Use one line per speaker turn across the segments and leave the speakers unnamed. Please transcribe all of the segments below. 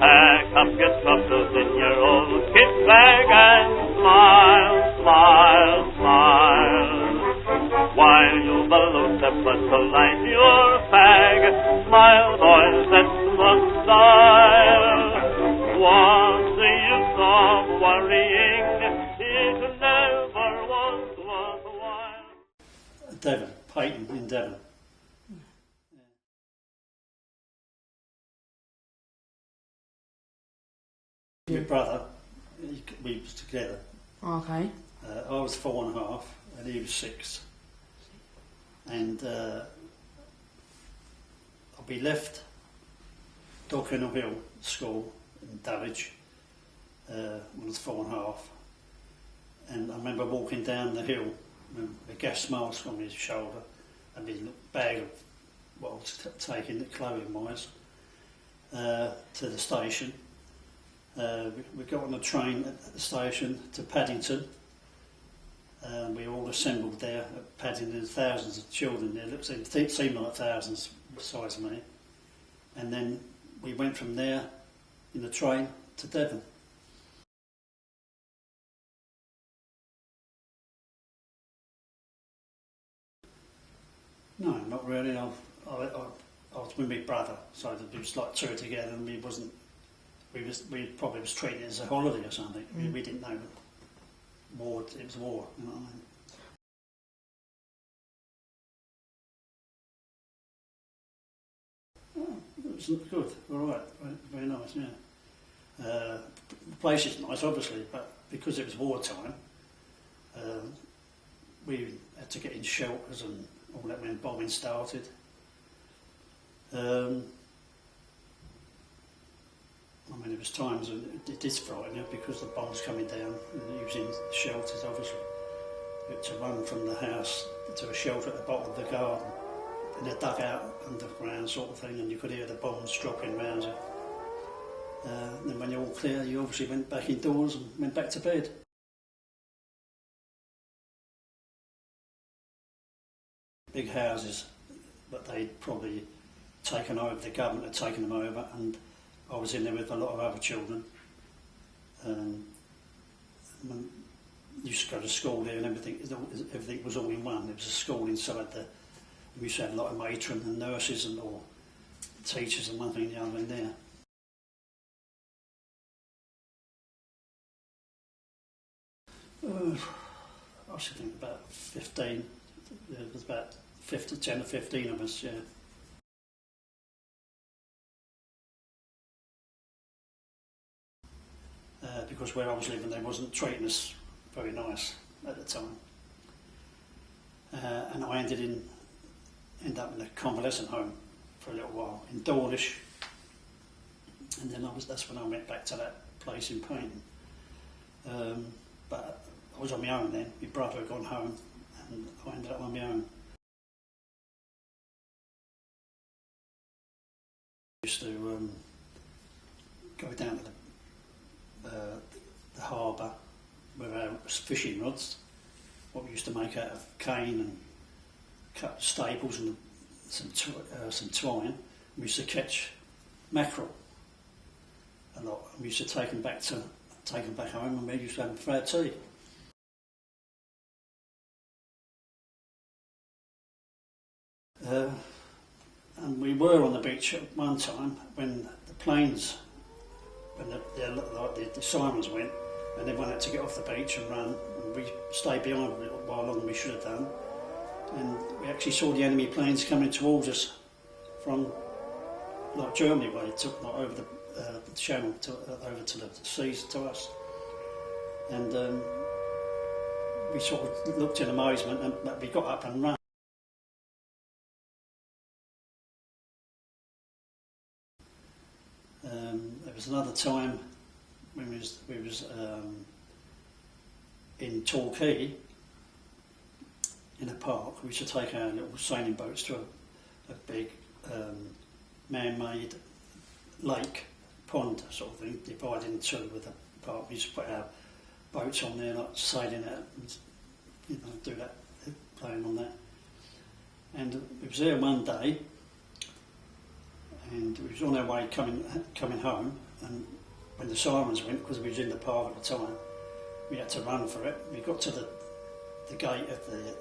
Pack up your troubles in your old kit bag and smile, smile, smile. While you balloon separate to light your fag, smile, boys, that's the style. What's the use of worrying? It never was worthwhile.
Devon, Peyton in Devon. My brother, we was together.
Okay.
I was 4.5 and he was 6. And we left Dockenhill Hill School in Dulwich when I was 4.5. And I remember walking down the hill with a gas mask on his shoulder and his bag of what I was taking, clothing-wise, to the station. We got on the train at the station to Paddington. We all assembled there at Paddington. Thousands of children there. It seemed like thousands besides me. And then we went from there in the train to Devon. No, not really. I was with my brother, so it was like two together, and we probably was treating it as a holiday or something. We didn't know war. It was war. You know what I mean? Oh, it was good. All right. Very nice. Yeah. The place is nice, obviously, but because it was wartime, we had to get in shelters and all that when bombing started. I mean, there was times when it did frighten you because the bombs coming down and using shelters, obviously. You had to run from the house to a shelter at the bottom of the garden in a dugout underground sort of thing, and you could hear the bombs dropping around you. Then when you're all clear, you obviously went back indoors and went back to bed. Big houses, but they'd probably taken over, the government had taken them over, and I was in there with a lot of other children. Used to go to school there and everything was all in one. There was a school inside there. We used to have a lot of matron and nurses and all teachers and one thing and the other in there. I should think about 15. There was about 10 or 15 of us, yeah. Because where I was living, they wasn't treating us very nice at the time. And I ended up in a convalescent home for a little while in Dawlish, and then that's when I went back to that place in Peyton. But I was on my own then. My brother had gone home, and I ended up on my own. I used to go down to the harbour with our fishing rods, what we used to make out of cane and cut staples and some twine. We used to catch mackerel a lot. We used to take them back home, and we used to have them for our tea. And we were on the beach at one time when the planes, when the sirens went, and everyone had to get off the beach and run, and we stayed behind a little while longer than we should have done. And we actually saw the enemy planes coming towards us from like Germany way, like over the channel over to the seas to us. And we sort of looked in amazement, and we got up and ran. There was another time when we was in Torquay in a park. We used to take our little sailing boats to a big man-made lake, pond sort of thing, divided in two with a park. We used to put our boats on there, like sailing out, and do that, playing on that. And it was there one day, and we was on our way coming home, and when the sirens went, because we was in the park at the time, we had to run for it. We got to the gate of the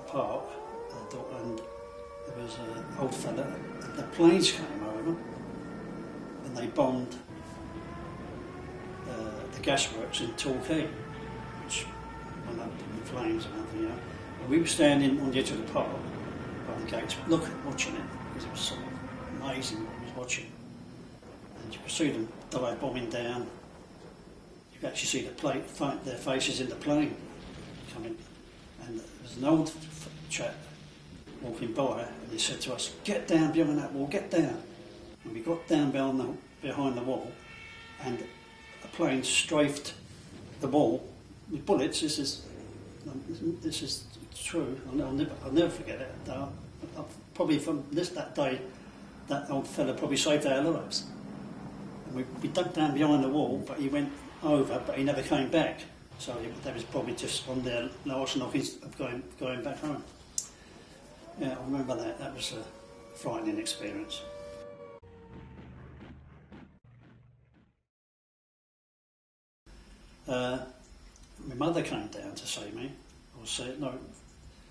park, and there was an old fella, and the planes came over, and they bombed the gasworks in Torquay, which went up in flames and everything else. And we were standing on the edge of the park by the gates, watching it, because it was sort of amazing what we was watching. And you could see them dive bombing down. You could actually see their faces in the plane coming. And there was an old chap walking by, and he said to us, "Get down behind that wall, get down." And we got down behind the wall, and a plane strafed the wall with bullets. This is true. I'll never forget it. Probably from that day, that old fella probably saved our lives. And we dug down behind the wall, but he went over, but he never came back. So that was probably just on their last knockings of going back home. Yeah, I remember that. That was a frightening experience. My mother came down to see me.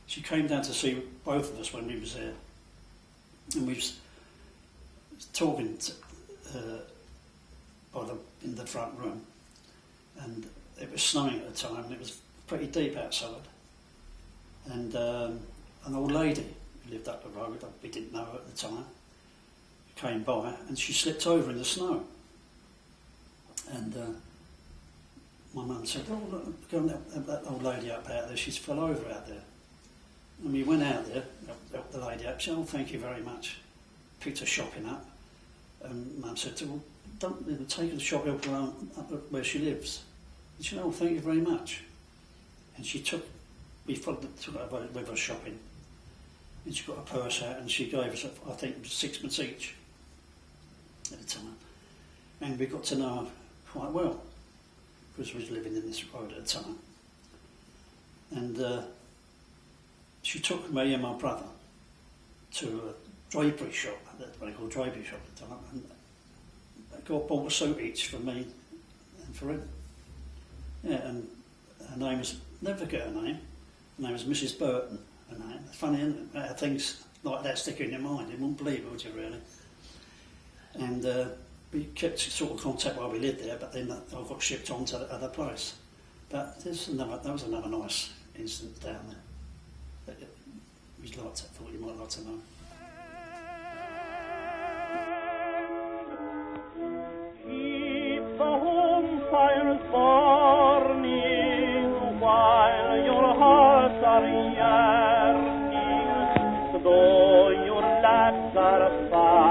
She came down to see both of us when we was there, and we was talking in the front room, and it was snowing at the time, and it was pretty deep outside, and an old lady who lived up the road, we didn't know her at the time, came by, and she slipped over in the snow, and my mum said, "Oh look, go and help that old lady up out there, she's fell over out there." And we went out there, helped the lady up, she said, "Oh, thank you very much." Picked her shopping up, and Mum said to her, "Well, don't take her to shop up where she lives." And she said, "Oh, thank you very much." And we took her with her shopping, and she got a purse out, and she gave us, I think it was 6 each at the time. And we got to know her quite well, because we was living in this road at the time. And she took me and my brother to a drapery shop, that's what they call a drapery shop at the time, and they bought a suit each for me and for him. Yeah, and her name was, never forget her name, her name was Mrs. Burton. Her name. It's funny, isn't it? Things like that stick in your mind, you wouldn't believe it, would you really? And we kept sort of contact while we lived there, but then I got shipped on to the other place. But that was another nice incident down there that thought you might like to know.
Keep the home fires burning while your hearts are yearning, though your lads are far.